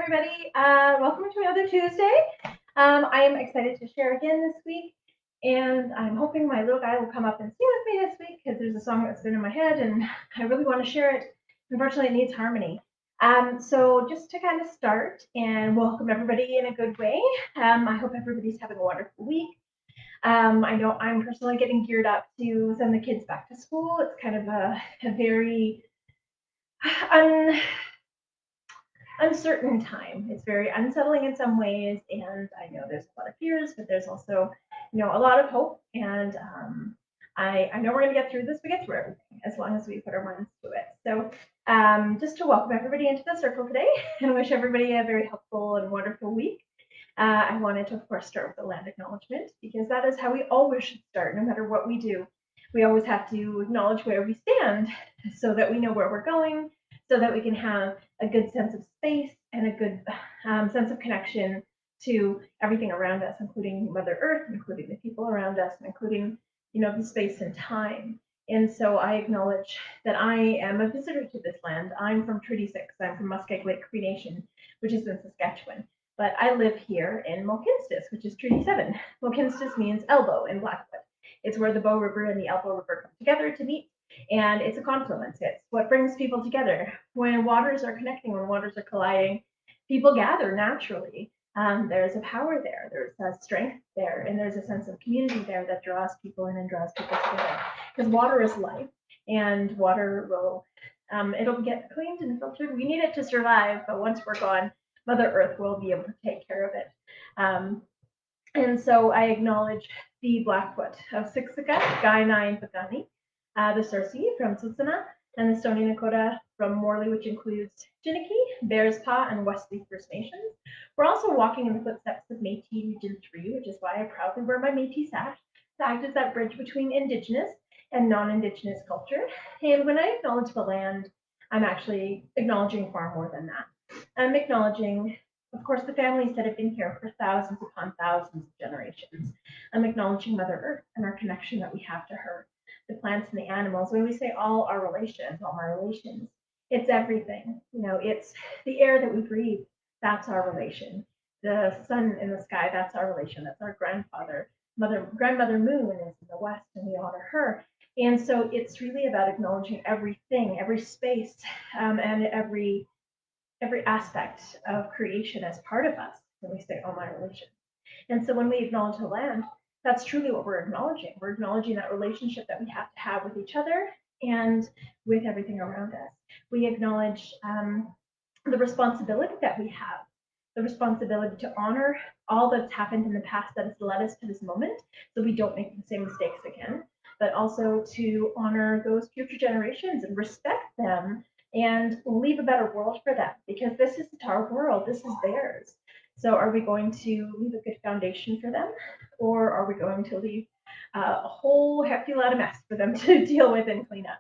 everybody. Welcome to another Tuesday. I am excited to share again this week, and I'm hoping my little guy will come up and sing with me this week because there's a song that's been in my head, and I really want to share it. Unfortunately, it needs harmony. So just to kind of start and welcome everybody in a good way. I hope everybody's having a wonderful week. I know I'm personally getting geared up to send the kids back to school. It's kind of a very uncertain time. It's very unsettling in some ways, and I know there's a lot of fears, but there's also, a lot of hope. And I know we're going to get through this. We get through everything as long as we put our minds to it. So just to welcome everybody into the circle today and wish everybody a very helpful and wonderful week. I wanted to, of course, start with the land acknowledgement because that is how we always should start, no matter what we do. We always have to acknowledge where we stand so that we know where we're going, so that we can have a good sense of space and a good sense of connection to everything around us, including Mother Earth, including the people around us, and including, the space and time. And so I acknowledge that I am a visitor to this land. I'm from Treaty 6. I'm from Muskeg Lake Cree Nation, which is in Saskatchewan. But I live here in Mohkinstsis, which is Treaty 7. Mohkinstsis means elbow in Blackfoot. It's where the Bow River and the Elbow River come together to meet. And it's a confluence. It's what brings people together. When waters are connecting, when waters are colliding, people gather naturally. There's a power there. There's a strength there. And there's a sense of community there that draws people in and draws people together. Because water is life. And water will, it'll get cleaned and filtered. We need it to survive. But once we're gone, Mother Earth will be able to take care of it. And so I acknowledge the Blackfoot of Siksika, Kainai, and Pagani, the Sarsi from Tsutsuna, and the Stoney Nakoda from Morley, which includes Chiniki, Bears Paw, and Wesley First Nations. We're also walking in the footsteps of Métis Region 3, which is why I proudly wear my Métis sash to act as that bridge between Indigenous and non-Indigenous culture. And when I acknowledge the land, I'm actually acknowledging far more than that. I'm acknowledging, of course, the families that have been here for thousands upon thousands of generations. I'm acknowledging Mother Earth and our connection that we have to her, the plants and the animals. When we say all our relations, all my relations, it's everything. It's the air that we breathe. That's our relation. The sun in the sky, that's our relation. That's our grandmother moon is in the west, and we honor her. And so it's really about acknowledging everything, every space, and every aspect of creation as part of us when we say, oh, my relation. And so when we acknowledge the land, that's truly what we're acknowledging. We're acknowledging that relationship that we have to have with each other and with everything around us. We acknowledge the responsibility that we have, the responsibility to honor all that's happened in the past that has led us to this moment so we don't make the same mistakes again, but also to honor those future generations and respect them and leave a better world for them, because this isn't our world, this is theirs. So are we going to leave a good foundation for them, or are we going to leave a whole hefty lot of mess for them to deal with and clean up?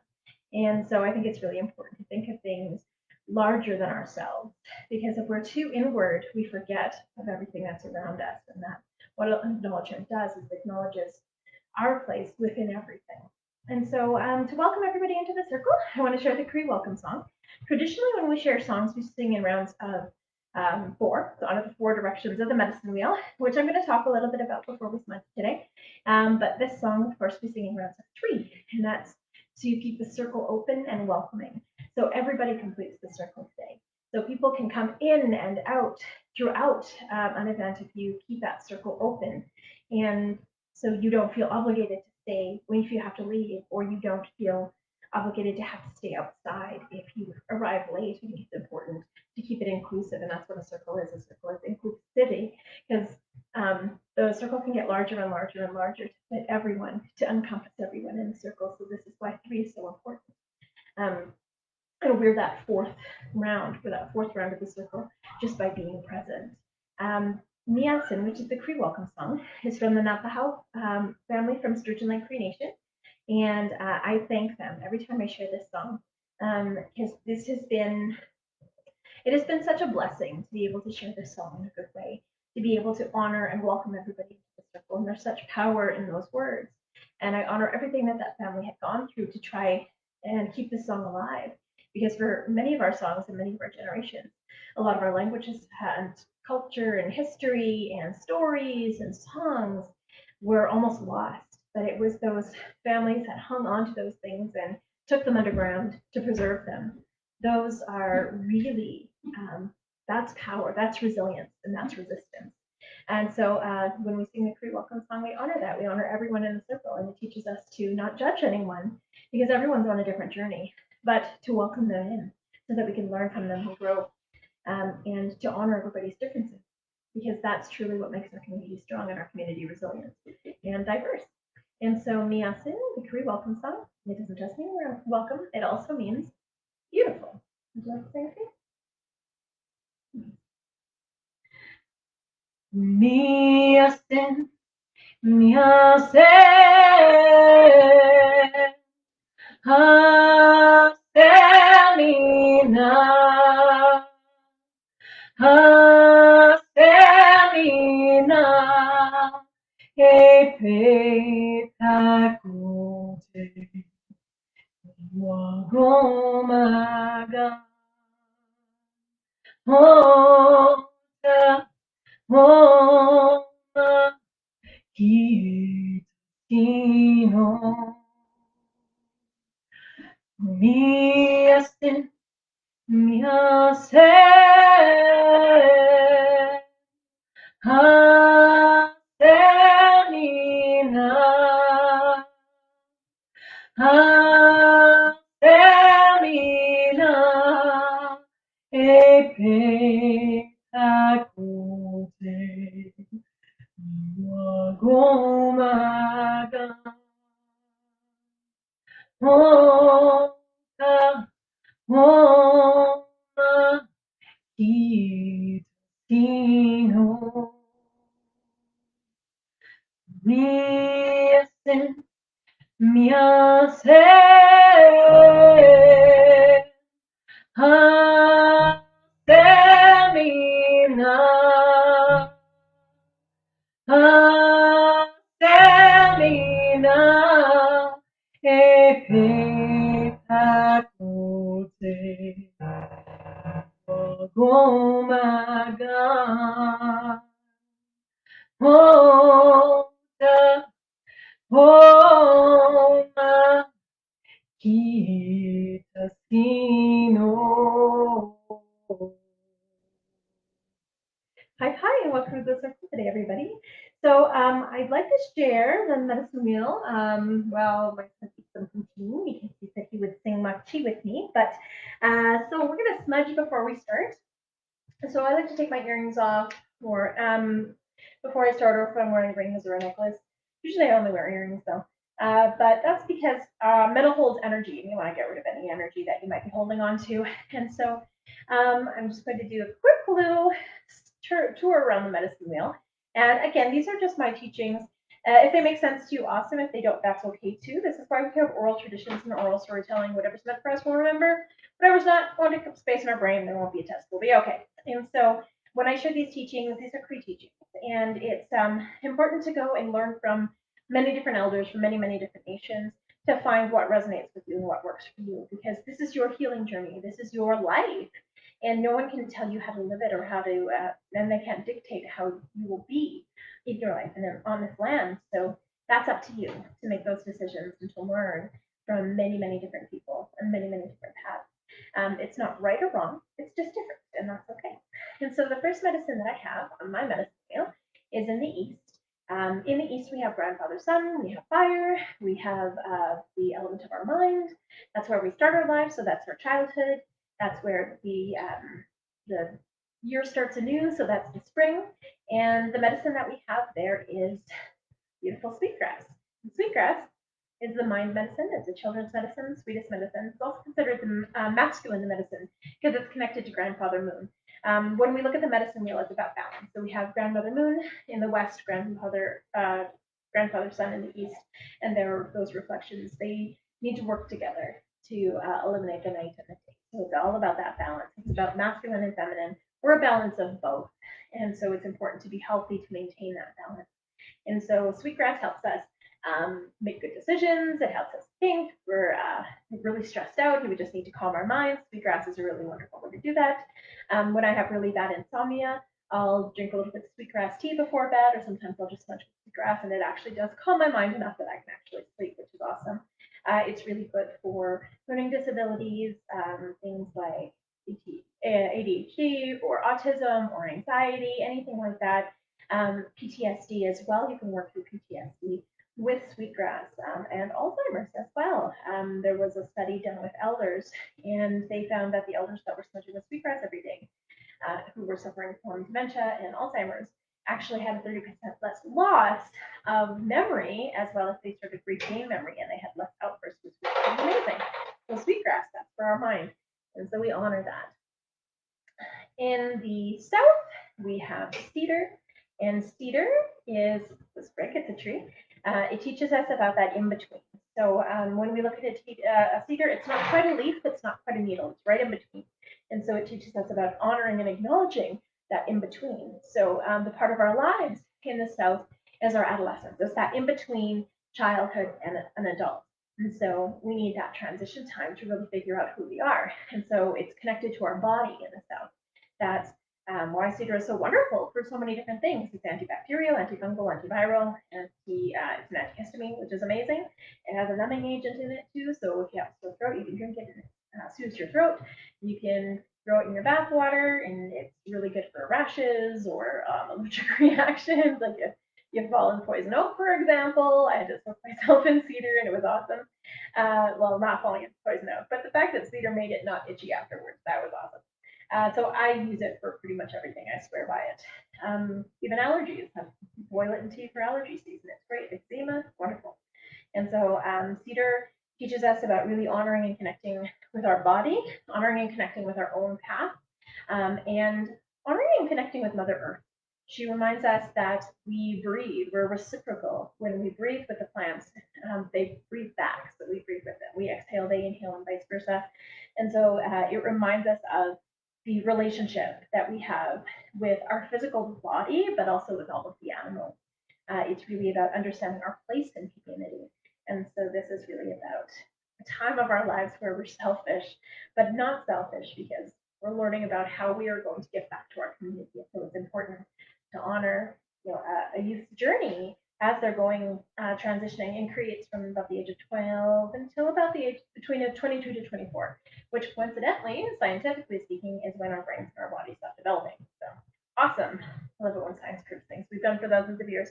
And so I think it's really important to think of things larger than ourselves, because if we're too inward, we forget of everything that's around us. And that what acknowledgement does is acknowledges our place within everything. And so to welcome everybody into the circle, I want to share the Cree welcome song. Traditionally, when we share songs, we sing in rounds of 4, so out of the 4 directions of the medicine wheel, which I'm going to talk a little bit about before we smudge today. But this song, of course, we sing in rounds of 3, and that's so you keep the circle open and welcoming. So everybody completes the circle today. So people can come in and out throughout an event if you keep that circle open. And so you don't feel obligated to stay when you have to leave, or you don't feel obligated to have to stay outside if you arrive late. I think it's important to keep it inclusive, and that's what a circle is. A circle is inclusivity, because the circle can get larger and larger and larger to fit everyone, to encompass everyone in the circle. So this is why 3 is so important. And we're that 4th round, for that 4th round of the circle, just by being present. Miasin, which is the Cree welcome song, is from the Napahau family from Sturgeon Lake Cree Nation. And I thank them every time I share this song, because it has been such a blessing to be able to share this song in a good way, to be able to honor and welcome everybody into the circle. And there's such power in those words. And I honor everything that family had gone through to try and keep this song alive. because for many of our songs and many of our generations, a lot of our languages and culture and history and stories and songs were almost lost. But it was those families that hung on to those things and took them underground to preserve them. Those are really, that's power, that's resilience, and that's resistance. And so when we sing the Cree Welcome Song, we honor that. We honor everyone in the circle, and it teaches us to not judge anyone because everyone's on a different journey, but to welcome them in so that we can learn from them and grow, and to honor everybody's differences, because that's truly what makes our community strong and our community resilient and diverse. And so Miyasin, the Cree Welcome Song, it doesn't just mean we're welcome, it also means beautiful. Would you like to say anything? Miyasin, Miyasin, Hasemina, Hasemina, Epe Takote, Wagomaga, Hota, Homa, Kitino, Miyasin, Miyasin, Hasemina, Hasemina, Epe Takote, Wagomaga, Hota, Homa, Kitino, Miyasin, Miyasin, Hasemina, Hasemina, Epe Takote, Wagomaga, Hota, Homa, Kitasino. Hi, and welcome to the circle today, everybody. So I'd like to share the medicine wheel. Well, my son keeps them from tea because he said he would sing Makchi with me. But so we're gonna smudge before we start. So I like to take my earrings off or before I start, or if I'm wearing rings or a necklace. Usually I only wear earrings though. But that's because metal holds energy, and you want to get rid of any energy that you might be holding on to. And so I'm just going to do a quick little tour around the medicine wheel. And again, these are just my teachings. If they make sense to you, awesome. If they don't, that's okay too. This is why we have oral traditions and oral storytelling. Whatever's meant for us, we'll remember. Whatever's not, won't take up space in our brain, there won't be a test. We'll be okay. And so when I share these teachings, these are Cree teachings. And it's important to go and learn from many different elders from many, many different nations to find what resonates with you and what works for you, because this is your healing journey. This is your life. And no one can tell you how to live it or how to, and they can't dictate how you will be in your life and on this land. So that's up to you to make those decisions and to learn from many, many different people and many, many different paths. It's not right or wrong, it's just different, and that's okay. And so the first medicine that I have on my medicine wheel is in the East. In the East, we have grandfather sun, we have fire, we have the element of our mind. That's where we start our life, so that's our childhood. That's where the year starts anew, so that's the spring. And the medicine that we have there is beautiful sweetgrass. And sweetgrass is the mind medicine. It's a children's medicine, sweetest medicine. It's also considered the masculine medicine because it's connected to grandfather moon. When we look at the medicine wheel, it's about balance. So we have grandmother moon in the west, grandfather sun in the east, and those reflections. They need to work together to eliminate the night and the day. So it's all about that balance. It's about masculine and feminine. We're a balance of both, and so it's important to be healthy to maintain that balance. And so sweetgrass helps us make good decisions. It helps us think. We're really stressed out. We just need to calm our minds. Sweetgrass is a really wonderful way to do that. When I have really bad insomnia, I'll drink a little bit of sweetgrass tea before bed, or sometimes I'll just smudge with sweetgrass, and it actually does calm my mind enough that I can actually sleep, which is awesome. It's really good for learning disabilities, things like ADHD or autism or anxiety, anything like that. PTSD as well. You can work through PTSD with sweetgrass, and Alzheimer's as well. There was a study done with elders, and they found that the elders that were smudging with sweetgrass every day, who were suffering from dementia and Alzheimer's, actually had 30% less loss of memory, as well as they started regain memory, and they had less outbursts, which was amazing. So sweetgrass, that's for our mind, and so we honor that. In the south, we have cedar, and cedar is the sprig, it's a tree. It teaches us about that in between. So when we look at a cedar, it's not quite a leaf, it's not quite a needle, it's right in between. And so it teaches us about honoring and acknowledging that in between. So the part of our lives in the south is our adolescence. It's that in between childhood and an adult. And so we need that transition time to really figure out who we are. And so it's connected to our body in the south. That's why cedar is so wonderful for so many different things. It's antibacterial, antifungal, antiviral, it's an antihistamine, which is amazing. It has a numbing agent in it too, so if you have a sore throat, you can drink it and it soothes your throat. You can throw it in your bath water, and it's really good for rashes or allergic reactions. Like if you fall in poison oak, for example, I had to soak myself in cedar, and it was awesome. Well, not falling into poison oak, but the fact that cedar made it not itchy afterwards, that was awesome. So I use it for pretty much everything. I swear by it. Even allergies, boil it in tea for allergy season. It's great. Eczema, wonderful. And so cedar teaches us about really honoring and connecting with our body, honoring and connecting with our own path, and honoring and connecting with Mother Earth. She reminds us that we breathe, we're reciprocal. When we breathe with the plants, they breathe back, so we breathe with them. We exhale, they inhale, and vice versa. And so it reminds us of the relationship that we have with our physical body, but also with all of the animals. It's really about understanding our place in humanity. And so this is really about a time of our lives where we're selfish, but not selfish, because we're learning about how we are going to give back to our community. So it's important to honor, a youth's journey as they're going transitioning, and creates from about the age of 12 until about the age between 22 to 24, which coincidentally, scientifically speaking, is when our brains and our bodies stop developing. So awesome. I love it when science proves things we've done for thousands of years.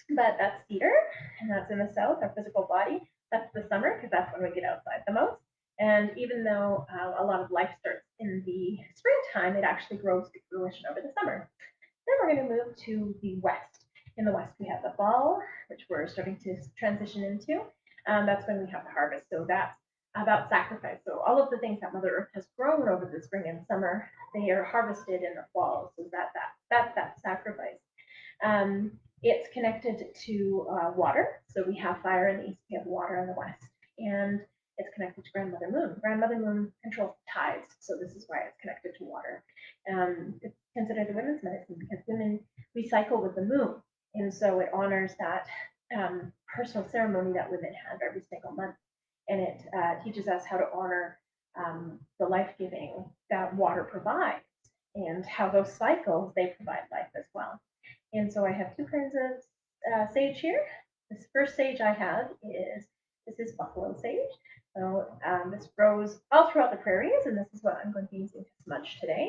But that's cedar, and that's in the south, our physical body. That's the summer, because that's when we get outside the most. And even though a lot of life starts in the springtime, it actually grows to fruition over the summer. Then we're going to move to the west. In the west, we have the fall, which we're starting to transition into. That's when we have the harvest. So that's about sacrifice. So all of the things that Mother Earth has grown over the spring and summer, they are harvested in the fall. So that's that sacrifice. It's connected to water. So we have fire in the east, we have water in the west. And it's connected to Grandmother Moon. Grandmother Moon controls the tides, so this is why it's connected to water. It's considered a women's medicine because women recycle with the moon, and so it honors that personal ceremony that women have every single month, and it teaches us how to honor the life-giving that water provides, and how those cycles, they provide life as well. And so I have two kinds of sage here. This first sage I have this is buffalo sage. So this grows all throughout the prairies, and this is what I'm going to be using to smudge today.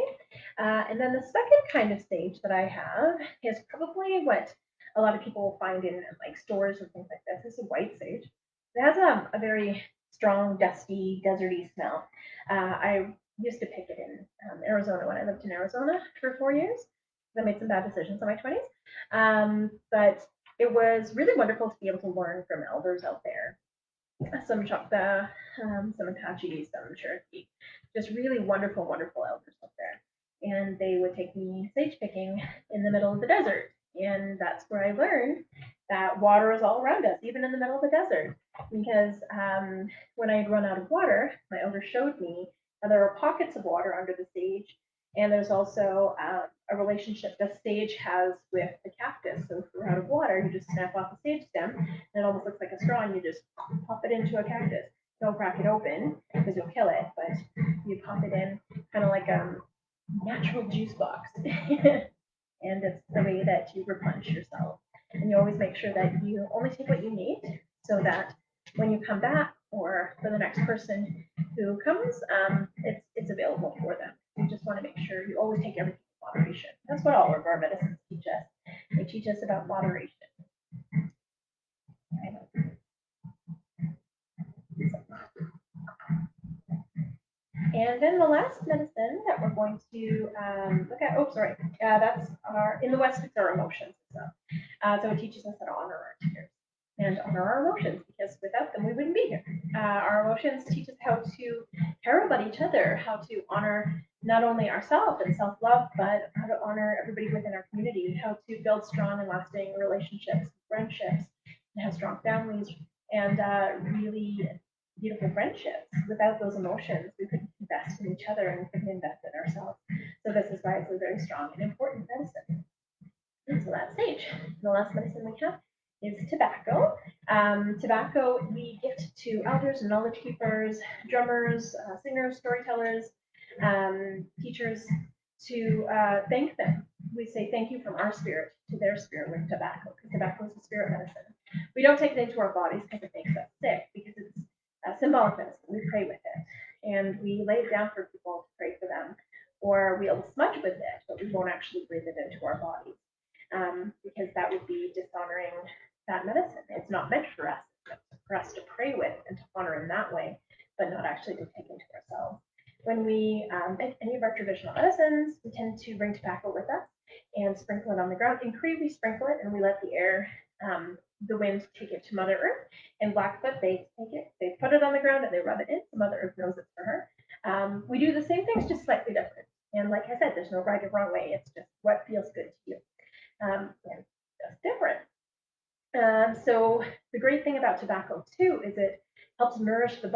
And then the second kind of sage that I have is probably what a lot of people will find in like stores and things like this. This is white sage. It has a very strong, dusty, deserty smell. I used to pick it in Arizona when I lived in Arizona for 4 years. I made some bad decisions in my 20s. But it was really wonderful to be able to learn from elders out there. Some Choctaw, some Apache, some Cherokee, just really wonderful, wonderful elders up there. And they would take me sage picking in the middle of the desert. And that's where I learned that water is all around us, even in the middle of the desert. Because when I had run out of water, my elder showed me that there are pockets of water under the sage. And there's also a relationship the sage has with the cactus. So if you're out of water, you just snap off the sage stem, and it almost looks like a straw, and you just pop it into a cactus. Don't crack it open because you'll kill it, but you pop it in kind of like a natural juice box. And it's the way that you replenish yourself. And you always make sure that you only take what you need so that when you come back or for the next person who comes, it's available for them. You just want to make sure you always take everything in moderation. That's what all of our medicines teach us. They teach us about moderation. And then the last medicine that we're going to look at, that's in the West, it's our emotions. So it teaches us how to honor our tears and honor our emotions, because without them, we wouldn't be here. Our emotions teach us how to care about each other, how to honor not only ourselves and self-love, but how to honor everybody within our community, how to build strong and lasting relationships, friendships, and have strong families, and really beautiful friendships. Without those emotions, we couldn't invest in each other and we couldn't invest in ourselves. So this is why it's a very strong and important medicine. And so that's sage. The last medicine we have is tobacco. Tobacco we gift to elders and knowledge keepers, drummers, singers, storytellers, teachers, to thank them. We say thank you from our spirit to their spirit with tobacco, because tobacco is a spirit medicine. We don't take it into our bodies because it makes us sick, because it's symbolic medicine. We pray with it, and we lay it down for people to pray for them, or we'll smudge with it, but we won't actually breathe it into our bodies, because that would be dishonoring that medicine. It's not meant for us. It's meant for us to pray with and to honor in that way, but not actually to take into ourselves. When we make any of our traditional medicines, we tend to bring tobacco with us and sprinkle it on the ground. In Cree, we sprinkle it and we let the air, the wind, take it to Mother Earth. In Blackfoot, they take it, they put it on the ground and they rub it in, so Mother Earth knows it's for her. We do the same things, just slightly different. And like I said, there's no right or wrong way. It's just what feels good to you. And just different. So the great thing about tobacco too is it helps nourish the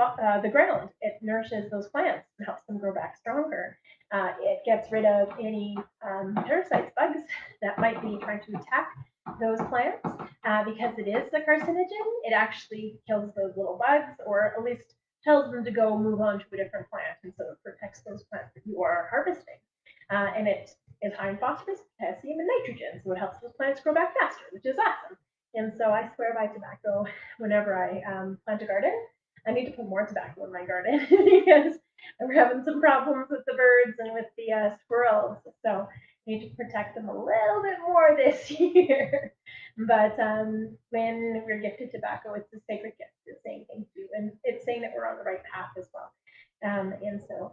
ground. It nourishes those plants and helps them grow back stronger. It gets rid of any parasites, bugs that might be trying to attack those plants, because it is a carcinogen. It actually kills those little bugs, or at least tells them to go move on to a different plant, and so it protects those plants that you are harvesting. And it is high in phosphorus, potassium, and nitrogen, so it helps those plants grow back faster, which is awesome. And so I swear by tobacco whenever I plant a garden. I need to put more tobacco in my garden because we're having some problems with the birds and with the squirrels. So I need to protect them a little bit more this year. But when we're gifted tobacco, it's a sacred gift. It's saying thank you, and it's saying that we're on the right path as well. And so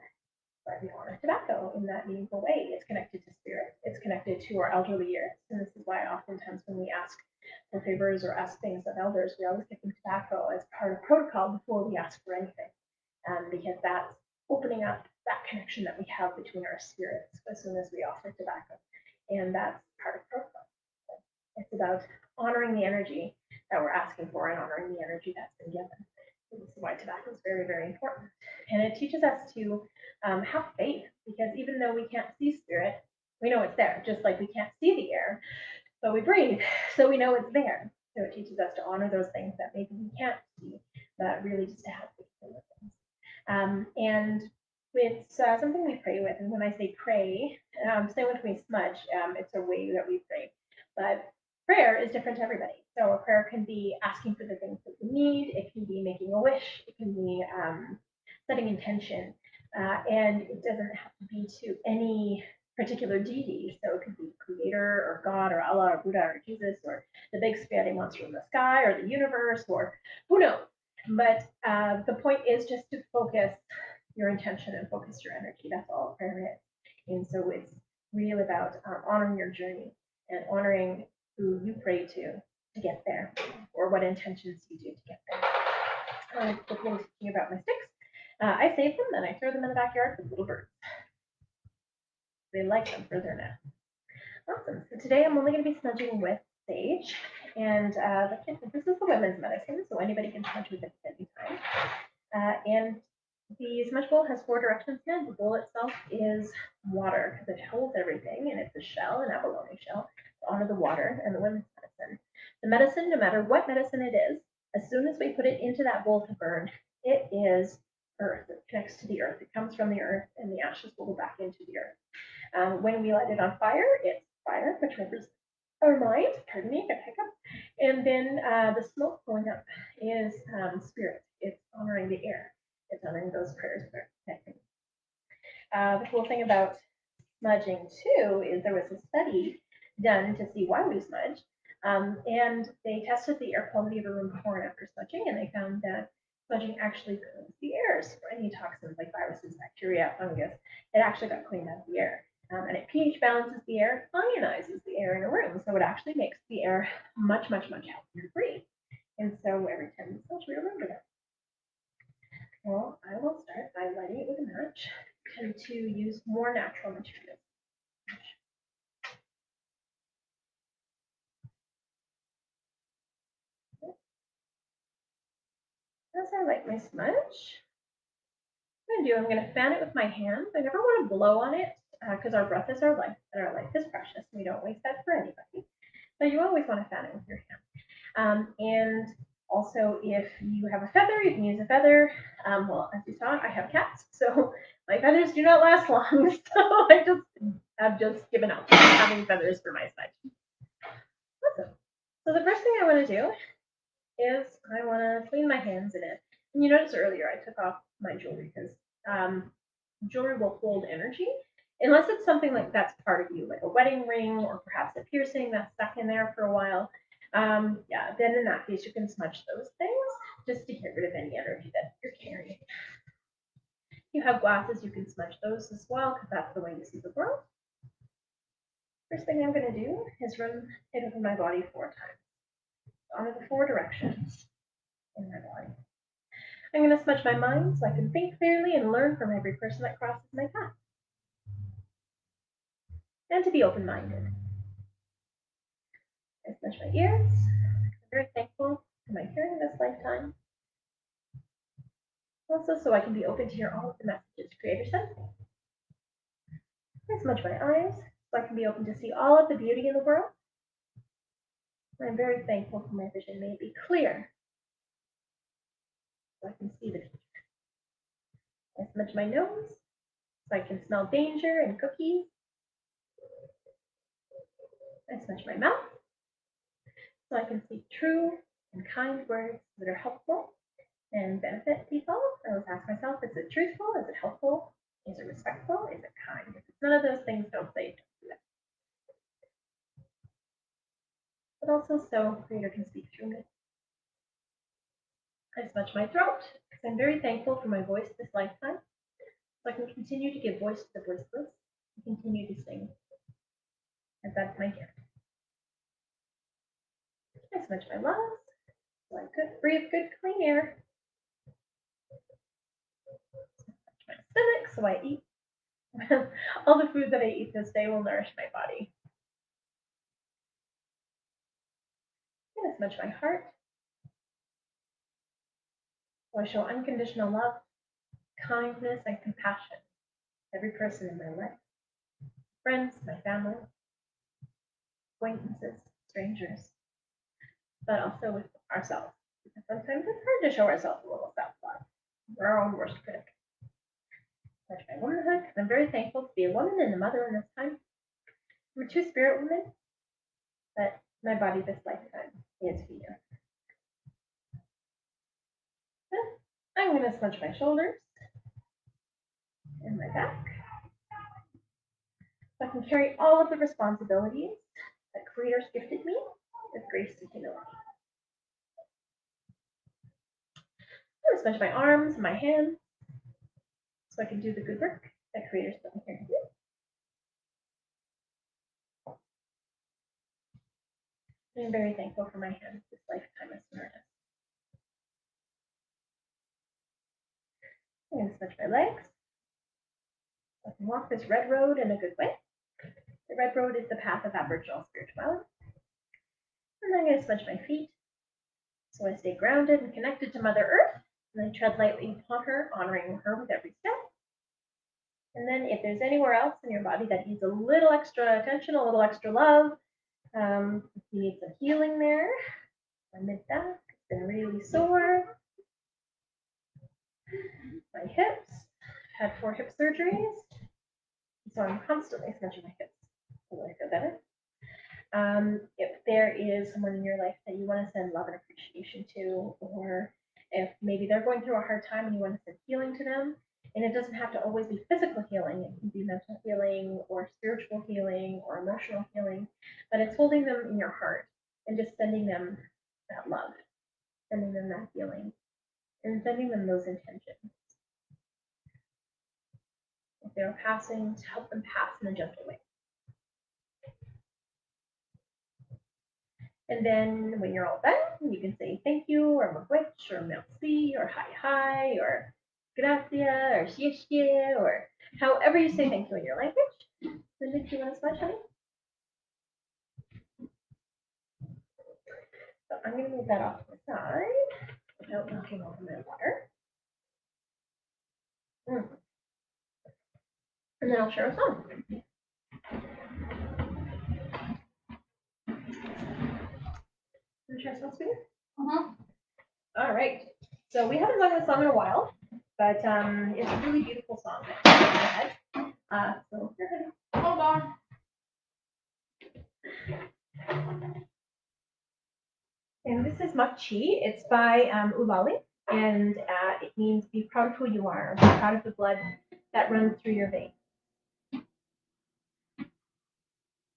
we honor tobacco in that meaningful way. It's connected to spirit. It's connected to our elderly years. And this is why oftentimes when we ask for favors or ask things of elders, we always give them tobacco as part of protocol before we ask for anything, because that's opening up that connection that we have between our spirits as soon as we offer tobacco. And that's part of protocol. So it's about honoring the energy that we're asking for and honoring the energy that's been given. This is why tobacco is very, very important. And it teaches us to have faith, because even though we can't see spirit, we know it's there, just like we can't see the air, but we breathe, so we know it's there. So it teaches us to honor those things that maybe we can't see, but really just to have faith in the things. And it's something we pray with. And when I say pray, same with me, Smudge, it's a way that we pray. But prayer is different to everybody. So a prayer can be asking for the things that we need. It can be making a wish. It can be setting intention. And it doesn't have to be to any particular deity. So it could be creator or God or Allah or Buddha or Jesus or the big spaghetti monster in the sky or the universe or who knows. But the point is just to focus your intention and focus your energy. That's all prayer is. And so it's really about honoring your journey and honoring who you pray to get there, or what intentions you do to get there. Quickly thinking about my sticks. I save them and I throw them in the backyard for little birds. They like them for their nest. Awesome. So today I'm only going to be smudging with sage, and this is the women's medicine, so anybody can smudge with it at any time. And The smudge bowl has 4 directions in it. The bowl itself is water because it holds everything, and it's a shell, an abalone shell, to honor the water and the women's medicine. The medicine, no matter what medicine it is, as soon as we put it into that bowl to burn, it is earth. It connects to the earth. It comes from the earth, and the ashes will go back into the earth. When we light it on fire, it's fire, which represents our mind. Pardon me, got hiccup. And then the smoke going up is spirit. It's honoring the air. It's honoring those prayers that are connecting. The cool thing about smudging too is there was a study done to see why we smudge, and they tested the air quality of a room before and after smudging, and they found that smudging actually cleans the air. So any toxins like viruses, bacteria, fungus, it actually got cleaned out of the air. And it pH balances the air, ionizes the air in a room, so it actually makes the air much, much, much healthier to breathe. And so every time we smudge, we remember that. Well, I will start by lighting it with a match. I tend to use more natural materials. As I light my smudge, I'm going to fan it with my hands. I never want to blow on it because our breath is our life and our life is precious. We don't waste that for anybody. But you always want to fan it with your hand. And also, if you have a feather, you can use a feather. Well, as you saw, I have cats, so my feathers do not last long. So I've just given up having feathers for my smudge. Awesome. So the first thing I want to do is I want to clean my hands in it. And you noticed earlier I took off my jewelry because jewelry will hold energy unless it's something like that's part of you, like a wedding ring or perhaps a piercing that's stuck in there for a while. Yeah, then in that case you can smudge those things just to get rid of any energy that you're carrying. You have glasses, you can smudge those as well because that's the way you see the world. First thing I'm going to do is run it over my body 4 times. Honor the 4 directions in my body. I'm going to smudge my mind so I can think clearly and learn from every person that crosses my path. And to be open-minded. I smudge my ears. I'm very thankful for my hearing this lifetime. Also, so I can be open to hear all of the messages Creator sends me. I smudge my eyes so I can be open to see all of the beauty in the world. I'm very thankful for my vision may be clear so I can see the future. I smudge my nose so I can smell danger and cookies. I smudge my mouth so I can speak true and kind words that are helpful and benefit people. I always ask myself, is it truthful? Is it helpful? Is it respectful? Is it kind? If it's none of those things, don't say it. Don't do it. But also so Creator can speak through me. I smudge my throat because I'm very thankful for my voice this lifetime. So I can continue to give voice to the voiceless and continue to sing. And that's my gift. I smudge my lungs so I could breathe good, clean air. My stomach so I eat. All the food that I eat this day will nourish my body. I'm going to smudge my heart so I show unconditional love, kindness, and compassion to every person in my life. Friends, my family, acquaintances, strangers, but also with ourselves. Because sometimes it's hard to show ourselves a little self-love. We're our own worst critic. Smudge my womanhood because I'm very thankful to be a woman and a mother in this time. I'm a 2-spirit woman, but my body this lifetime is vegan. I'm going to smudge my shoulders and my back so I can carry all of the responsibilities that Creator's gifted me with grace and humility. I'm going to smudge my arms and my hands so I can do the good work that Creator's put me here to do. I'm very thankful for my hands this lifetime as Smudge. I'm going to smudge my legs so I can walk this red road in a good way. The red road is the path of Aboriginal spirituality. And I'm going to smudge my feet so I stay grounded and connected to Mother Earth And then tread lightly upon her, honoring her with every step. And then if there's anywhere else in your body that needs a little extra attention, a little extra love, if you need some healing there, my mid-back has been really sore. My hips, had 4 hip surgeries, so I'm constantly smudging my hips so I feel better. If there is someone in your life that you want to send love and appreciation to, or if maybe they're going through a hard time and you want to send healing to them, and it doesn't have to always be physical healing, it can be mental healing or spiritual healing or emotional healing, but it's holding them in your heart and just sending them that love, sending them that healing, and sending them those intentions. If they're passing, to help them pass in a gentle way. And then when you're all done, you can say thank you, or magwech, or merci, or hi, or gracia, or xie, or however you say thank you in your language. Linda, do you want to smudge, honey? So I'm going to move that off to the side without knocking over my water. And then I'll share a song. Want to try some speaker? All right. So we haven't sung this song in a while, but it's a really beautiful song. So hold on. And this is Makchi. It's by Ulali, and it means be proud of who you are, be proud of the blood that runs through your veins.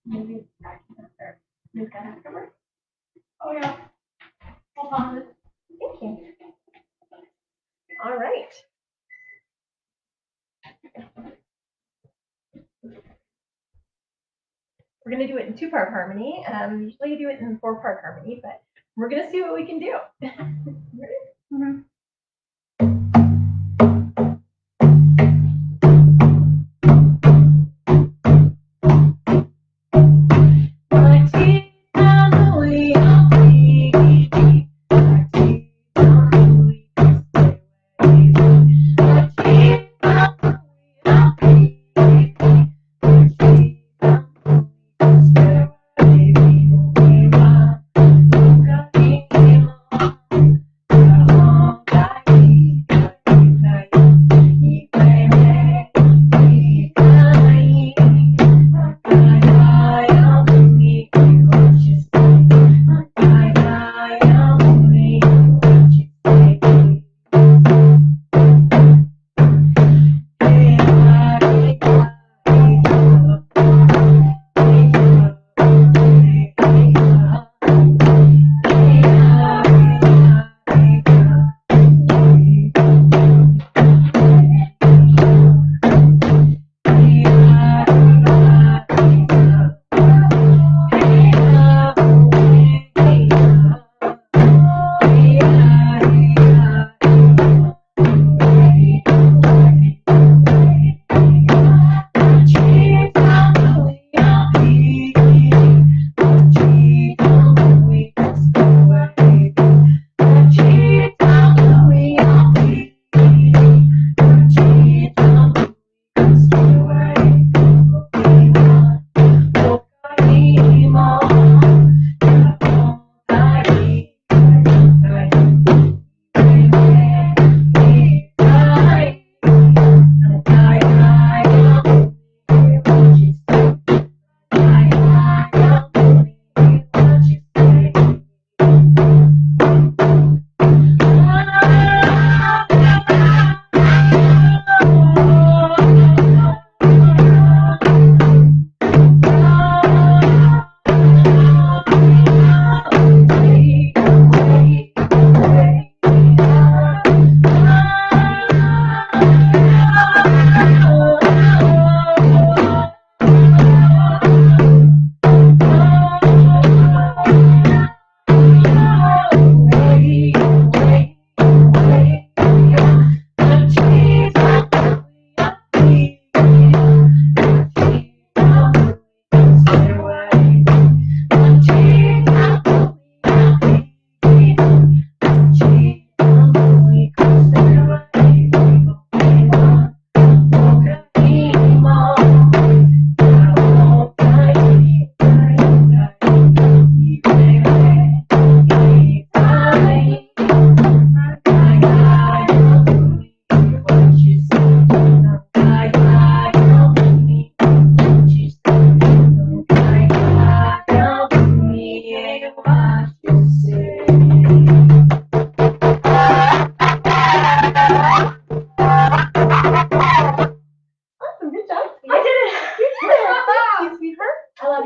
Maybe move that afterwards. Oh yeah. Hold on. Thank you. All right. We're going to do it in 2-part harmony. Usually you do it in 4-part harmony, but we're going to see what we can do. Ready? Mm-hmm.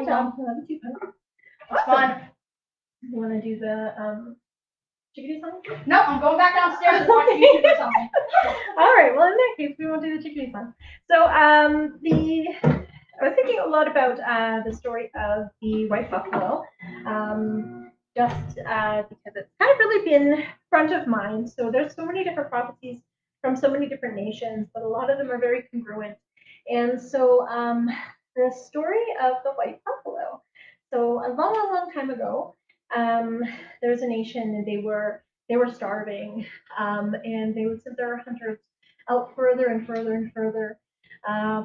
Good job. Another 2 points. It's fun. You want to do the chickadee song? No, I'm going back downstairs and watching you do something. All right. Well, in that case, we won't do the chickadee song. So I was thinking a lot about the story of the white buffalo, just because it's kind of really been front of mind. So there's so many different prophecies from so many different nations, but a lot of them are very congruent. And so the story of the white buffalo. So a long, long, long time ago, there was a nation, and they were starving, and they would send their hunters out further and further and further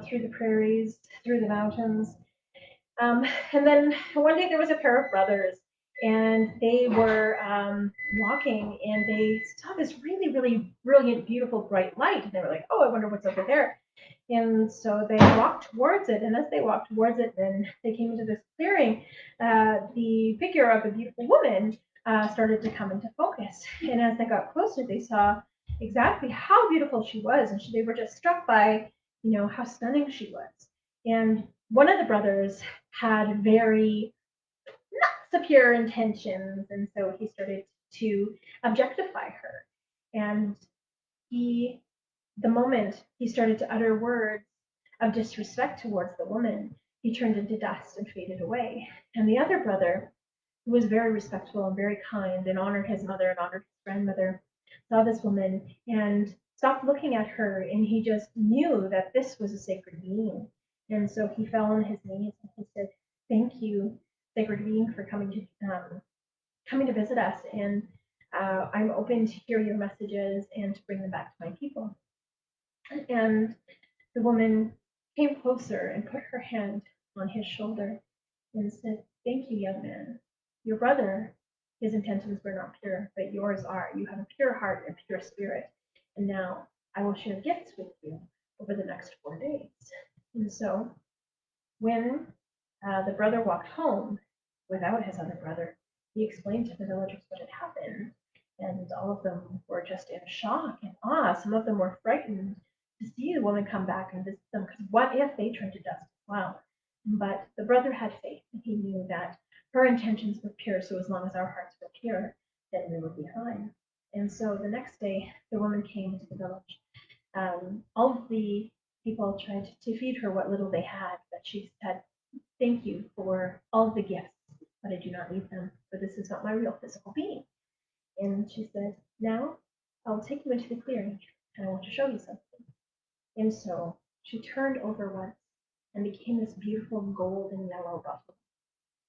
through the prairies, through the mountains. And then one day there was a pair of brothers, and they were walking, and they saw this really, really brilliant, beautiful, bright light. And they were like, oh, I wonder what's over there. And so they walked towards it. And as they walked towards it, then they came into this clearing. The figure of a beautiful woman started to come into focus. And as they got closer, they saw exactly how beautiful she was. And they were just struck by, how stunning she was. And one of the brothers had very not so pure intentions, and so he started to objectify her. And the moment he started to utter words of disrespect towards the woman, he turned into dust and faded away. And the other brother, who was very respectful and very kind and honored his mother and honored his grandmother, saw this woman and stopped looking at her, and he just knew that this was a sacred being. And so he fell on his knees and he said, "Thank you, sacred being, for coming to visit us, and I'm open to hear your messages and to bring them back to my people." And the woman came closer and put her hand on his shoulder and said, "Thank you, young man. Your brother, his intentions were not pure, but yours are. You have a pure heart and pure spirit. And now I will share gifts with you over the next 4 days." And so when the brother walked home without his other brother, he explained to the villagers what had happened. And all of them were just in shock and awe. Some of them were frightened to see the woman come back and visit them, because what if they turned to dust as well? But the brother had faith, and he knew that her intentions were pure, so as long as our hearts were pure, then we would be fine. And so the next day, the woman came to the village. All of the people tried to feed her what little they had, but she said, "Thank you for all of the gifts, but I do not need them, for this is not my real physical being." And she said, "Now I'll take you into the clearing, and I want to show you something." And so she turned over once and became this beautiful golden yellow buffalo.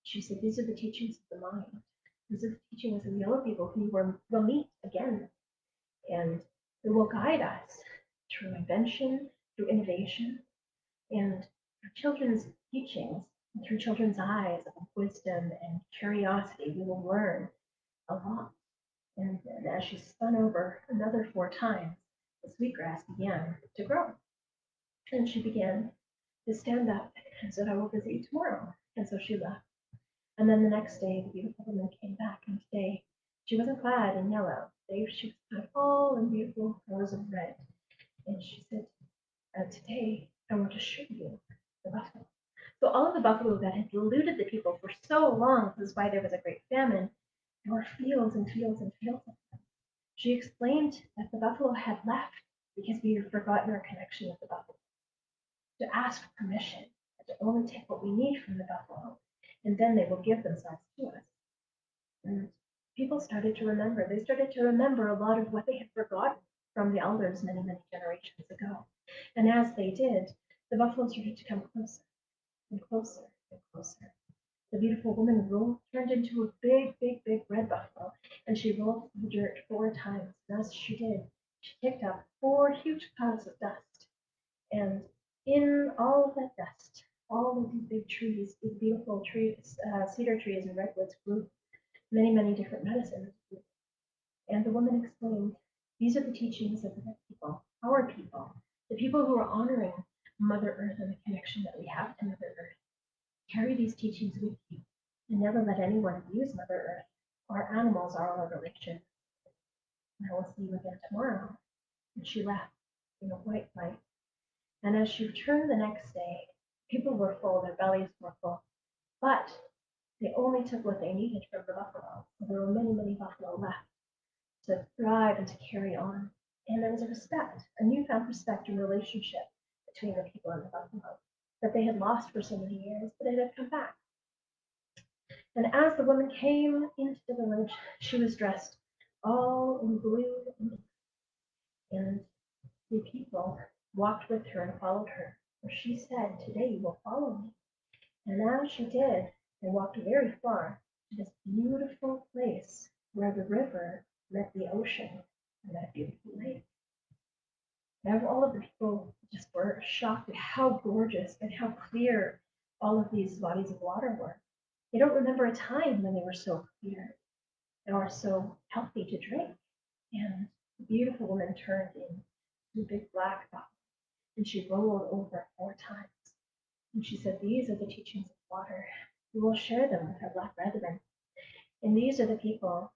She said, "These are the teachings of the mind. These are the teachings of yellow people who will meet again. And it will guide us through invention, through innovation, and through children's teachings, and through children's eyes of wisdom and curiosity. We will learn a lot." And then as she spun over another 4 times, the sweetgrass began to grow. And she began to stand up and said, "I will visit you tomorrow." And so she left. And then the next day, the beautiful woman came back, and today she wasn't clad in yellow. Today she was clad all in beautiful colors of red. And she said, "Today I want to show you the buffalo." So all of the buffalo that had eluded the people for so long, this is why there was a great famine, there were fields and fields and fields of them. She explained that the buffalo had left because we had forgotten our connection with the buffalo, to ask permission, and to only take what we need from the buffalo, and then they will give themselves to us. And people started to remember. They started to remember a lot of what they had forgotten from the elders many, many generations ago. And as they did, the buffalo started to come closer and closer and closer. The beautiful woman turned into a big, big, big red buffalo, and she rolled through the dirt 4 times. And as she did, she kicked up 4 huge clouds of dust. And in all of that dust, all of these big trees, these beautiful trees, cedar trees and redwoods grew many, many different medicines. And the woman explained, "These are the teachings of the people, our people, the people who are honoring Mother Earth and the connection that we have to Mother Earth. Carry these teachings with you, and never let anyone abuse Mother Earth. Our animals are our religion. And I will see you again tomorrow." And she left in a white light. And as she returned the next day, people were full, their bellies were full. But they only took what they needed from the buffalo. So there were many, many buffalo left to thrive and to carry on. And there was a respect, a newfound respect and relationship between the people and the buffalo that they had lost for so many years, but it had come back. And as the woman came into the village, she was dressed all in blue, and the people walked with her and followed her. For she said, "Today you will follow me." And as she did, they walked very far to this beautiful place where the river met the ocean and that beautiful lake. Now all of the people just were shocked at how gorgeous and how clear all of these bodies of water were. They don't remember a time when they were so clear or so healthy to drink. And the beautiful woman turned in the big black bucket and she rolled over 4 times. And she said, "These are the teachings of water. We will share them with our black brethren. And these are the people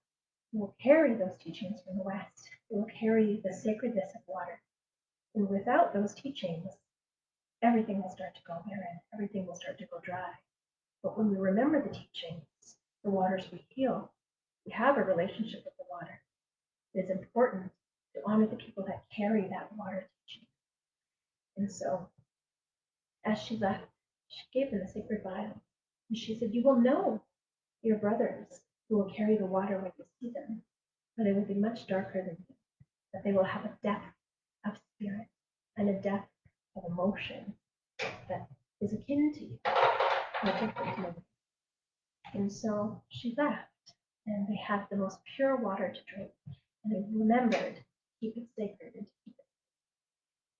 who will carry those teachings from the West. They will carry the sacredness of water. And without those teachings, everything will start to go barren. Everything will start to go dry. But when we remember the teachings, the waters we heal, we have a relationship with the water. It is important to honor the people that carry that water teaching. And so, as she left, she gave them a sacred vial. And she said, "You will know your brothers who will carry the water when you see them, but it will be much darker than you, that they will have a depth of spirit and a depth of emotion that is akin to you, but different to you." And so she left, and they had the most pure water to drink, and they remembered to keep it sacred and to keep it.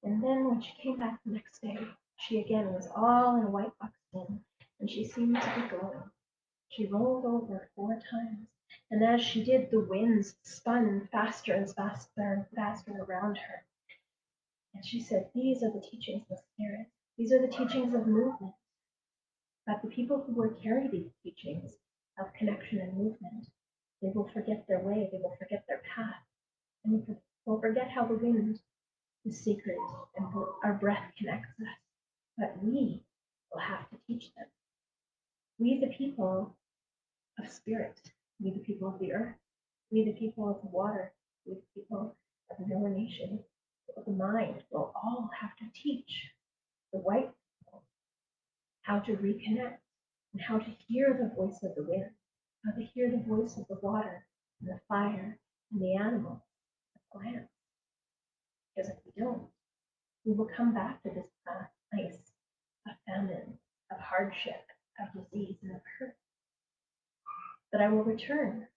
And then when she came back the next day, she again was all in a white buckskin, and she seemed to be glowing. She rolled over 4 times, and as she did, the winds spun faster and faster and faster around her. And she said, "These are the teachings of spirit. These are the teachings of movement." But the people who will carry these teachings of connection and movement, they will forget their way, they will forget their path, and they will forget how the wind is sacred and our breath connects us. But we will have to teach them. We, the people of spirit, we, the people of the earth, we, the people of the water, we, the people of the Noah nation, of the mind, will all have to teach the white people how to reconnect and how to hear the voice of the wind, how to hear the voice of the water and the fire and the animals, the plants. Because if we don't, we will come back to this place of famine, of hardship, of disease, and of hurt. But I will return,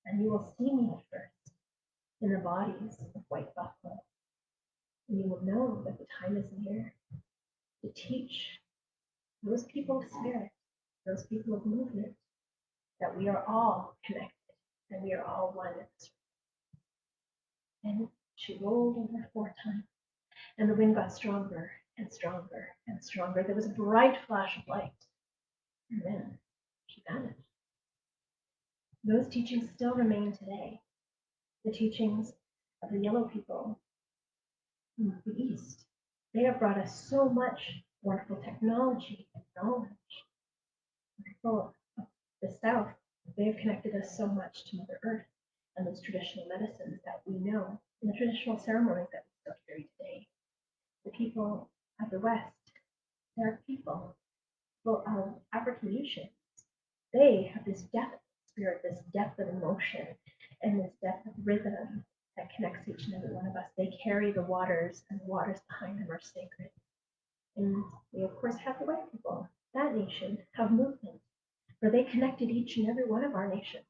and you will see me at first in the bodies of white buffalo. And you will know that the time is near to teach those people of spirit, those people of movement, that we are all connected and we are all one. And she rolled over 4 times, and the wind got stronger and stronger and stronger. There was a bright flash of light, and then she vanished. Those teachings still remain today. The teachings of the yellow people in the East. They have brought us so much wonderful technology and knowledge. The people of the South, they have connected us so much to Mother Earth and those traditional medicines that we know, and the traditional ceremonies that we still carry today. The people of the West, their people of African nations, they have this depth of spirit, this depth of emotion, and this depth of rhythm that connects each and every one of us. They carry the waters, and the waters behind them are sacred. And we, of course, have the white people, that nation, have movement, where they connected each and every one of our nations.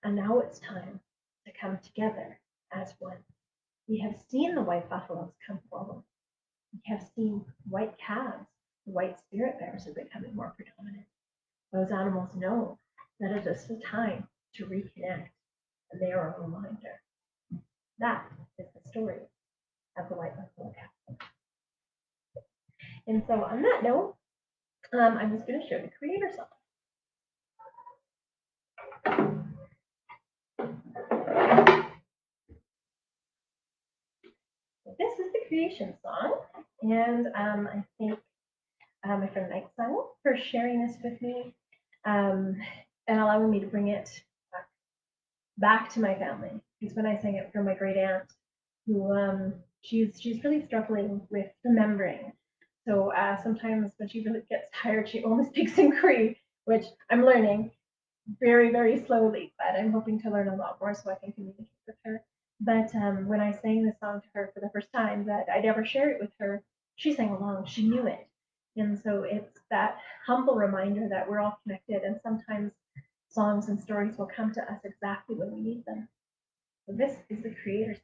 And now it's time to come together as one. We have seen the white buffaloes come forward. We have seen white calves, the white spirit bears are becoming more predominant. Those animals know that it is the time to reconnect, and they are a reminder. That is the story of the white buffalo calf. And so on that note, I'm just going to show the creator song. So this is the creation song, and I thank my friend Mike Sung for sharing this with me. and allowing me to bring it back to my family. Because when I sang it for my great aunt, who she's really struggling with remembering. So sometimes when she really gets tired, she only speaks in Cree, which I'm learning very, very slowly, but I'm hoping to learn a lot more so I can communicate with her. But when I sang the song to her for the first time, that I'd ever share it with her, she sang along. She knew it. And so it's that humble reminder that we're all connected, and sometimes songs and stories will come to us exactly when we need them. So this is the creator's.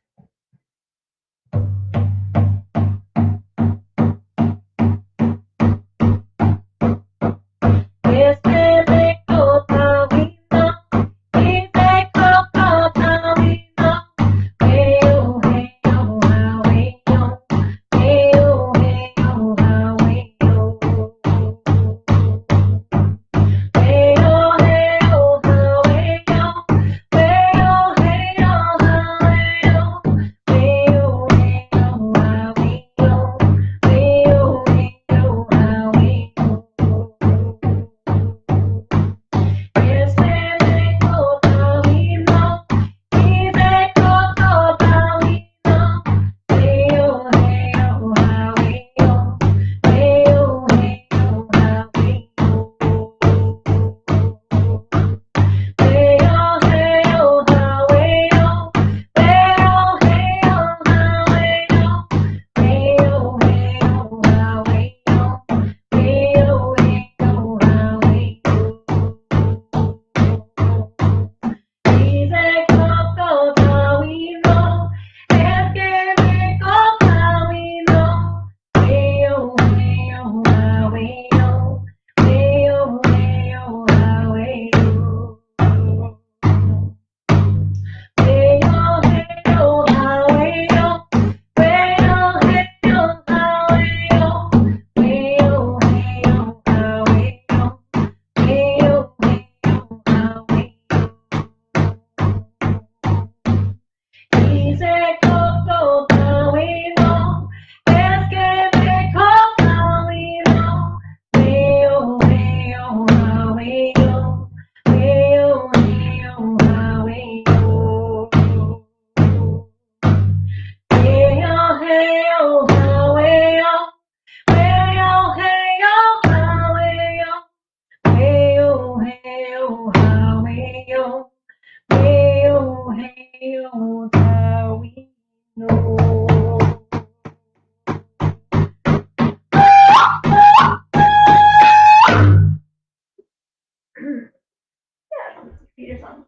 Peter's on.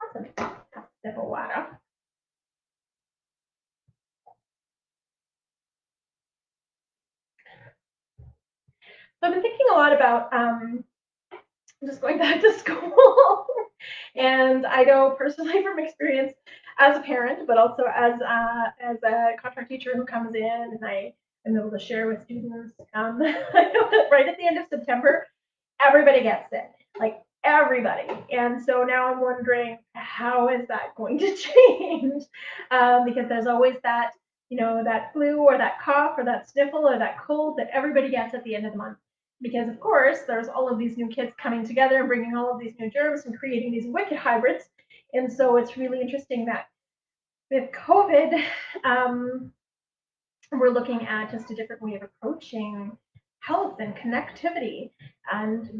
Awesome. Sip of water. So I've been thinking a lot about just going back to school. And I know personally from experience as a parent, but also as a contract teacher who comes in and I am able to share with students. I know that right at the end of September, everybody gets it, like everybody. And so now I'm wondering, how is that going to change? Because there's always that, that flu or that cough or that sniffle or that cold that everybody gets at the end of the month. Because of course, there's all of these new kids coming together and bringing all of these new germs and creating these wicked hybrids. And so it's really interesting that with COVID, we're looking at just a different way of approaching health and connectivity. And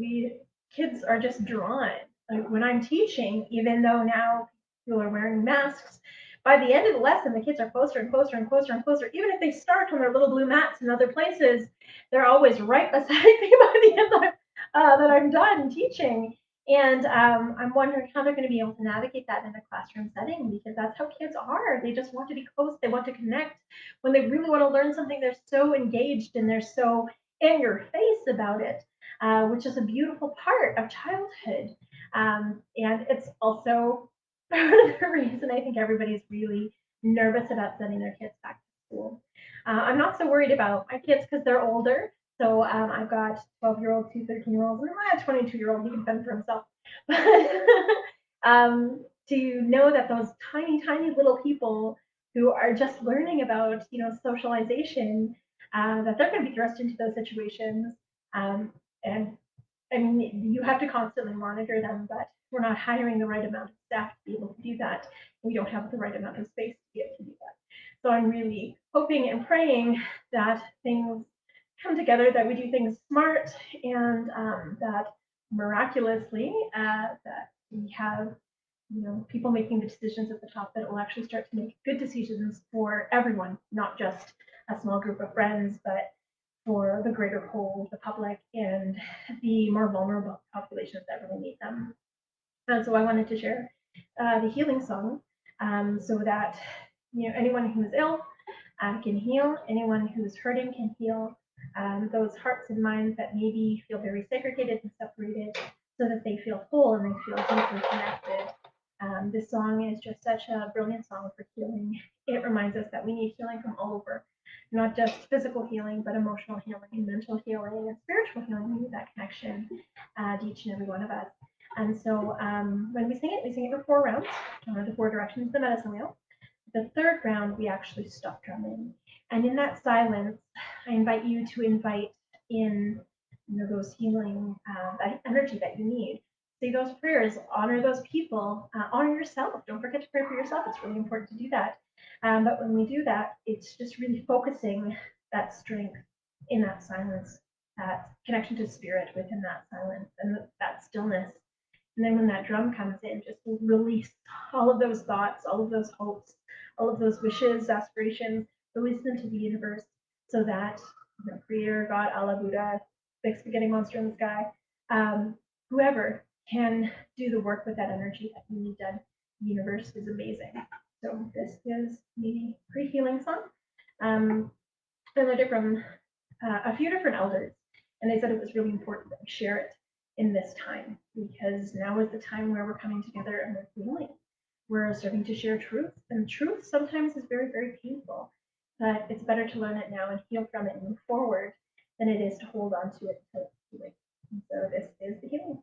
kids are just drawn. Like when I'm teaching, even though now people are wearing masks, by the end of the lesson, the kids are closer and closer and closer and closer. Even if they start on their little blue mats in other places, they're always right beside me by the end that I'm done teaching. And I'm wondering how they're going to be able to navigate that in a classroom setting, because that's how kids are. They just want to be close. They want to connect. When they really want to learn something, they're so engaged and they're so in your face about it, which is a beautiful part of childhood. And it's also part of the reason I think everybody's really nervous about sending their kids back to school. I'm not so worried about my kids because they're older. So I've got 12-year-olds, 2 13-year-olds, and a 22-year-old. He can fend for himself. To know that those tiny, tiny little people who are just learning about, socialization, that they're going to be thrust into those situations, and mean, you have to constantly monitor them, but we're not hiring the right amount of staff to be able to do that. We don't have the right amount of space to be able to do that. So I'm really hoping and praying that things come together, that we do things smart, and that miraculously that we have people making the decisions at the top that will actually start to make good decisions for everyone, not just a small group of friends, but for the greater whole, the public, and the more vulnerable populations that really need them. And so I wanted to share the healing song so that anyone who is ill can heal, anyone who's hurting can heal, those hearts and minds that maybe feel very segregated and separated, so that they feel whole and they feel deeply connected. This song is just such a brilliant song for healing. It reminds us that we need healing from all over, not just physical healing, but emotional healing, mental healing, and spiritual healing. We need that connection to each and every one of us. And so when we sing it in 4 rounds, the 4 directions of the medicine wheel. The 3rd round, we actually stop drumming. And in that silence, I invite you to invite in those healing, that energy that you need. Say those prayers, honor those people, honor yourself. Don't forget to pray for yourself. It's really important to do that. But when we do that, it's just really focusing that strength in that silence, that connection to spirit within that silence and that stillness. And then when that drum comes in, just release all of those thoughts, all of those hopes, all of those wishes, aspirations, release them to the universe so that Creator, God, Allah, Buddha, big spaghetti monster in the sky, whoever can do the work with that energy that you need done. The universe is amazing. So this is the pre-healing song. I learned it from a few different elders, and they said it was really important that we share it in this time, because now is the time where we're coming together and we're healing. We're starting to share truth, and truth sometimes is very, very painful, but it's better to learn it now and heal from it and move forward than it is to hold on to it until it's too late. And so this is the healing.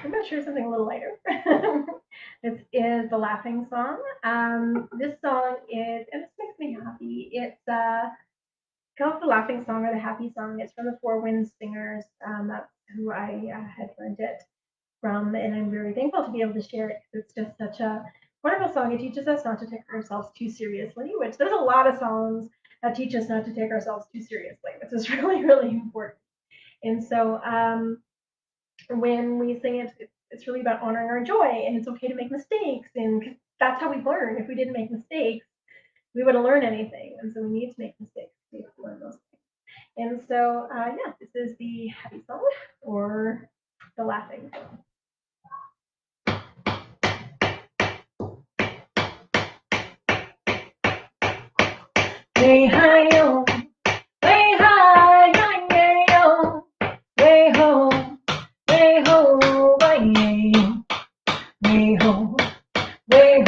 I'm going to share something a little lighter. This is the laughing song. This song is, and this makes me happy. It's called the laughing song or the happy song. It's from the Four Winds Singers. That's who I had learned it from, and I'm very thankful to be able to share it because it's just such a wonderful song. It teaches us not to take ourselves too seriously, which there's a lot of songs that teach us not to take ourselves too seriously, which is really, really important. And so when we sing it, it's really about honoring our joy, and it's okay to make mistakes, and that's how we learn. If we didn't make mistakes, we wouldn't learn anything, and so we need to make mistakes to learn those things. And so, yeah, this is the happy song or the laughing song. Hey hi yo, hey hi yo, hey ho, hey ho, hey ho, hey ho, hey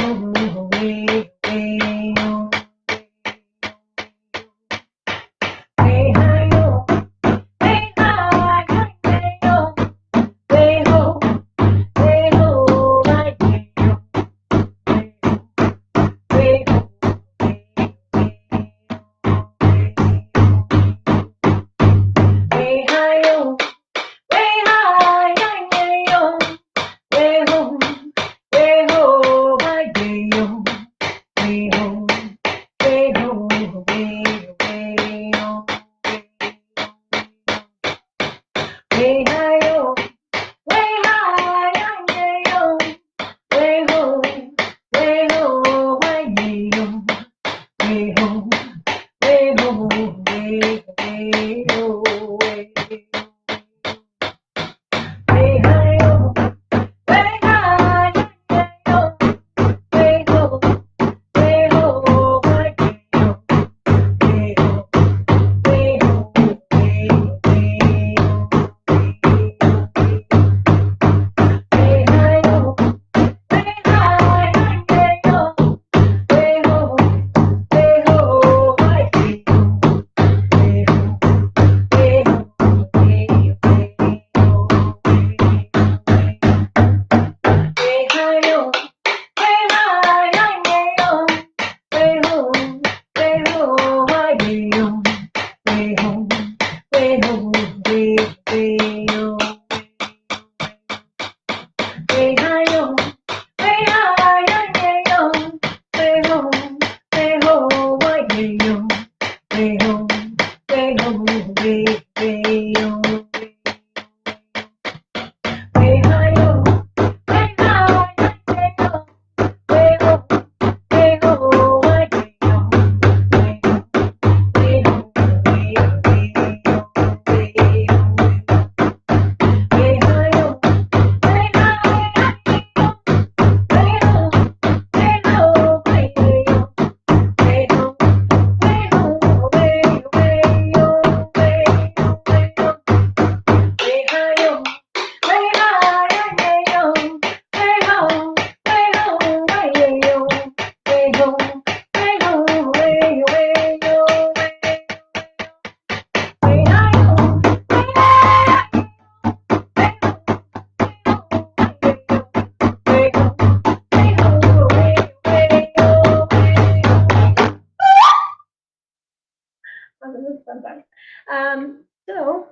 So,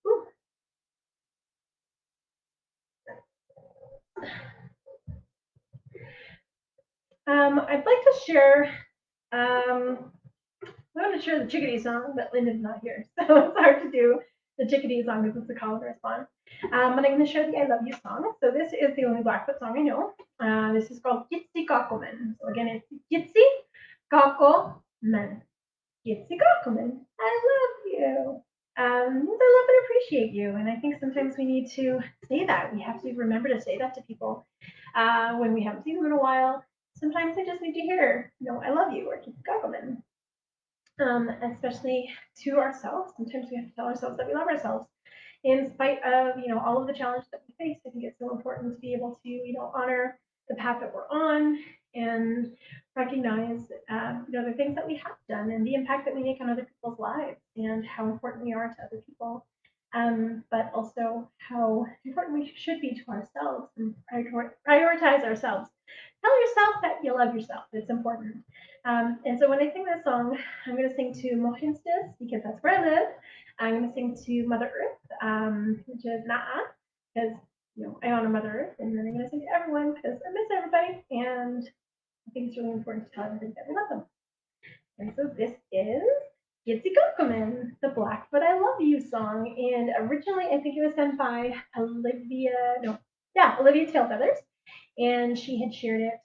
whew. I'd like to share. I want to share the chickadee song, but Lyndon's not here, so it's hard to do the chickadee song because it's a call and response. But I'm going to share the I Love You song. So this is the only Blackfoot song I know. This is called Gitsi Kakomen. So again, it's Gitsi Kakomen. Gitsi Kakomen. I love you. I love and appreciate you. And I think sometimes we need to say that. We have to remember to say that to people when we haven't seen them in a while. Sometimes they just need to hear, I love you or Gitsi Kakomen. Especially to ourselves. Sometimes we have to tell ourselves that we love ourselves in spite of, all of the challenges that we face. I think it's so important to be able to, honor the path that we're on and recognize, the things that we have done and the impact that we make on other people's lives and how important we are to other people. But also how important we should be to ourselves and prioritize ourselves. Tell yourself that you love yourself. It's important. And so when I sing this song, I'm going to sing to Mohinstis because that's where I live. I'm going to sing to Mother Earth, which is Na'a, because I honor Mother Earth, and then I'm going to sing to everyone because I miss everybody, and I think it's really important to tell everybody that we love them. And so this is Gitsi Kokomen, the Blackfoot I Love You song, and originally I think it was sent by Olivia Tailfeathers, and she had shared it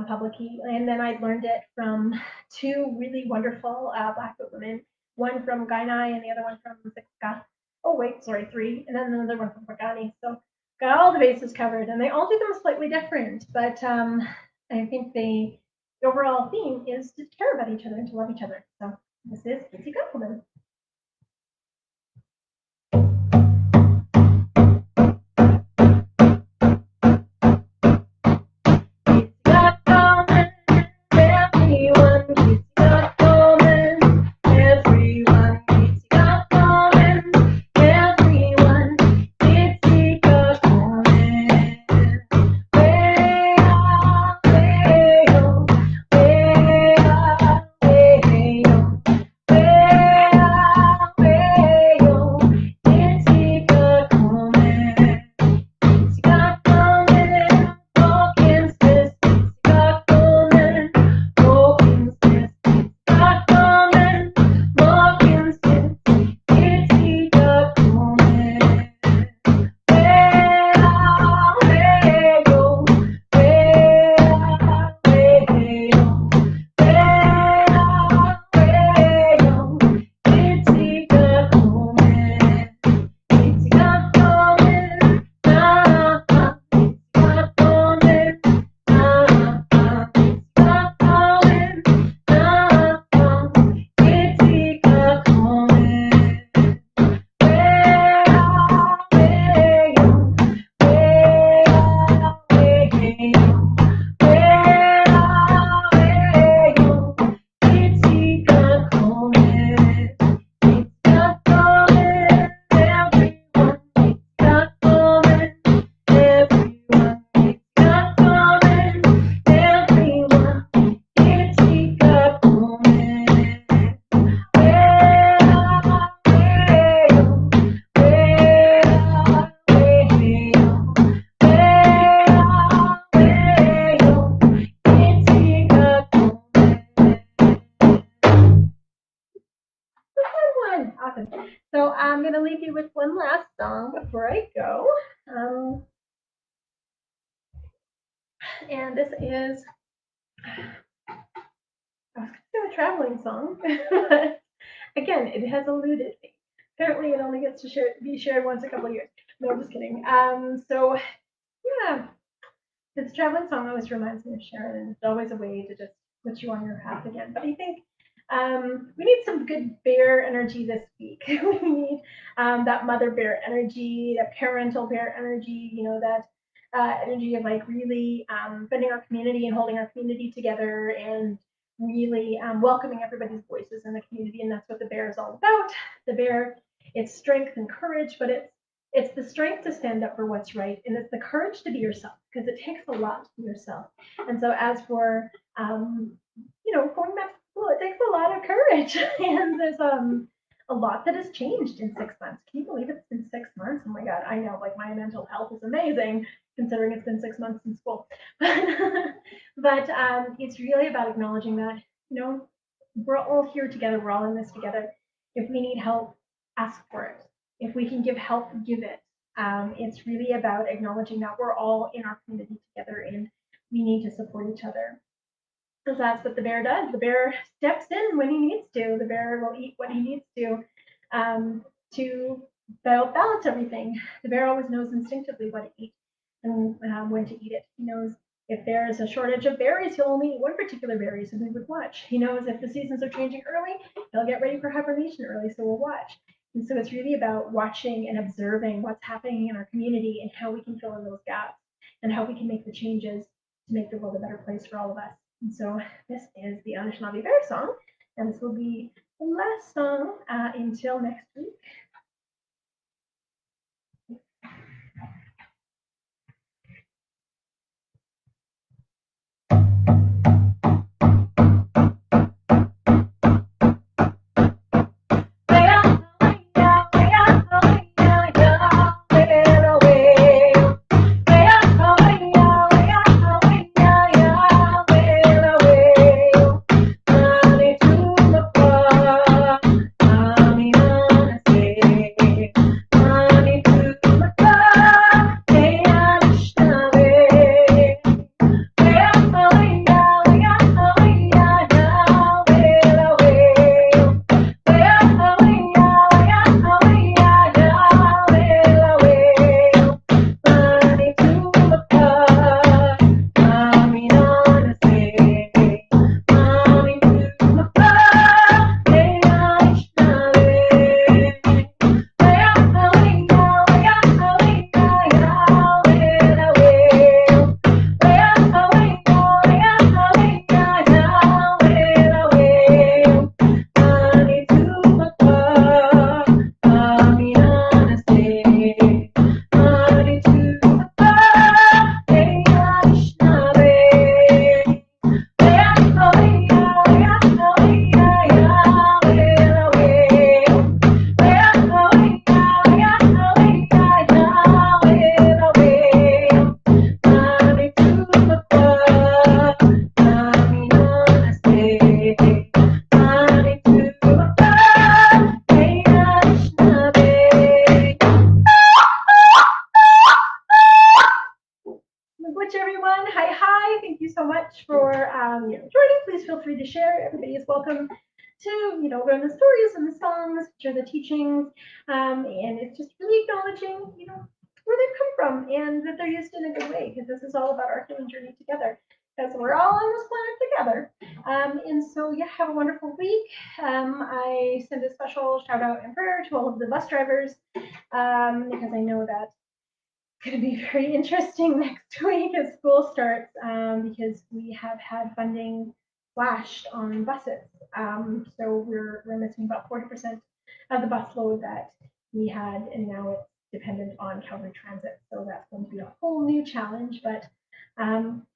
publicly. And then I learned it from two really wonderful Blackfoot women, one from Gainai and the other one from Sitka. Oh, wait, sorry, three. And then another one from Pagani. So got all the bases covered. And they all do them slightly different. But I think the overall theme is to care about each other and to love each other. So this is Gitsi Kokomen. Awesome. So I'm going to leave you with one last song before I go. And this is a traveling song. Again, it has eluded me. Apparently, it only gets to be shared once a couple of years. No, I'm just kidding. So, yeah, this traveling song always reminds me of Sharon, and it's always a way to just put you on your path again. But I think we need some good bear energy this week. We need that mother bear energy, that parental bear energy, that energy of like really bending our community and holding our community together and really welcoming everybody's voices in the community. And that's what the bear is all about. The bear, it's strength and courage, but it's the strength to stand up for what's right, and it's the courage to be yourself, because it takes a lot to be yourself. And so as for going back to school, it takes a lot of courage, and there's a a lot that has changed in 6 months. Can you believe it's been 6 months? Oh my God, I know, like my mental health is amazing considering it's been 6 months in school. But it's really about acknowledging that, we're all here together, we're all in this together. If we need help, ask for it. If we can give help, give it. It's really about acknowledging that we're all in our community together and we need to support each other. Because that's what the bear does. The bear steps in when he needs to. The bear will eat what he needs to balance everything. The bear always knows instinctively what to eat and when to eat it. He knows if there's a shortage of berries, he'll only eat one particular berry, so we would watch. He knows if the seasons are changing early, he'll get ready for hibernation early, so we'll watch. And so it's really about watching and observing what's happening in our community and how we can fill in those gaps and how we can make the changes to make the world a better place for all of us. And so this is the Anishinaabe Bear song, and this will be the last song until next week. Everyone, hi, thank you so much for joining. Please feel free to share. Everybody is welcome to learn the stories and the songs, share the teachings, and it's just really acknowledging where they've come from and that they're used in a good way, because this is all about our healing journey together, because we're all on this planet together. And so yeah, have a wonderful week. I send a special shout out and prayer to all of the bus drivers, because I know that going to be very interesting next week as school starts, because we have had funding slashed on buses. So we're missing about 40% of the bus load that we had, and now it's dependent on Calgary Transit. So that's going to be a whole new challenge. But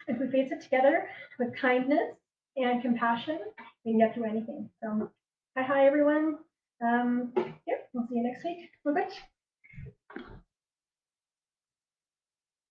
if we face it together with kindness and compassion, we can get through anything. So hi everyone. We'll see you next week. Bye-bye.